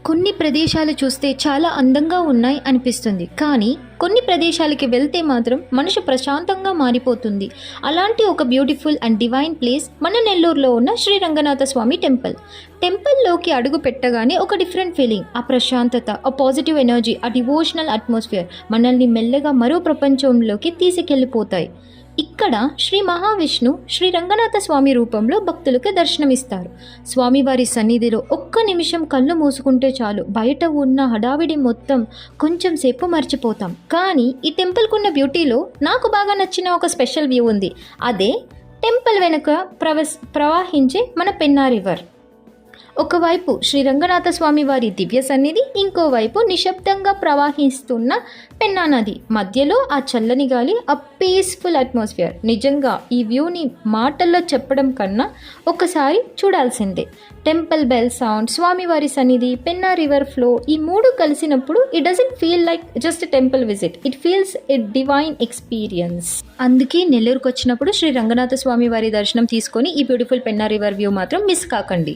కొన్ని ప్రదేశాలు చూస్తే చాలా అందంగా ఉన్నాయి అనిపిస్తుంది, కానీ కొన్ని ప్రదేశాలకి వెళ్తే మాత్రం మనసు ప్రశాంతంగా మారిపోతుంది. అలాంటి ఒక బ్యూటిఫుల్ అండ్ డివైన్ ప్లేస్ మన నెల్లూరులో ఉన్న శ్రీ రంగనాథ స్వామి టెంపుల్. టెంపుల్లోకి అడుగు పెట్టగానే ఒక డిఫరెంట్ ఫీలింగ్, ఆ ప్రశాంతత, ఆ పాజిటివ్ ఎనర్జీ, ఆ డివోషనల్ అట్మాస్ఫియర్ మనల్ని మెల్లగా మరో ప్రపంచంలోకి తీసుకెళ్ళిపోతాయి. ఇక్కడ శ్రీ మహావిష్ణు శ్రీ రంగనాథ స్వామి రూపంలో భక్తులకు దర్శనమిస్తారు. స్వామివారి సన్నిధిలో ఒక్క నిమిషం కళ్ళు మూసుకుంటే చాలు, బయట ఉన్న హడావిడి మొత్తం కొంచెం సేపు మర్చిపోతాం. కానీ ఈ టెంపుల్కున్న బ్యూటీలో నాకు బాగా నచ్చిన ఒక స్పెషల్ వ్యూ ఉంది. అదే టెంపుల్ వెనుక ప్రవహించే మన పెన్నా రివర్. ఒకవైపు శ్రీ రంగనాథ స్వామి వారి దివ్య సన్నిధి, ఇంకోవైపు నిశ్శబ్దంగా ప్రవహిస్తున్న పెన్నా నది. మధ్యలో ఆ చల్లని గాలి, ఆ పీస్ఫుల్ అట్మాస్ఫియర్. నిజంగా ఈ వ్యూని మాటల్లో చెప్పడం కన్నా ఒకసారి చూడాల్సిందే. టెంపుల్ బెల్ సౌండ్, స్వామివారి సన్నిధి, పెన్నా రివర్ ఫ్లో, ఈ మూడు కలిసినప్పుడు it doesn't feel like just temple visit, it feels a divine experience. అందుకే నెల్లూరుకు వచ్చినప్పుడు శ్రీ రంగనాథ స్వామి వారి దర్శనం తీసుకొని ఈ బ్యూటిఫుల్ పెన్నా రివర్ వ్యూ మాత్రం మిస్ కాకండి.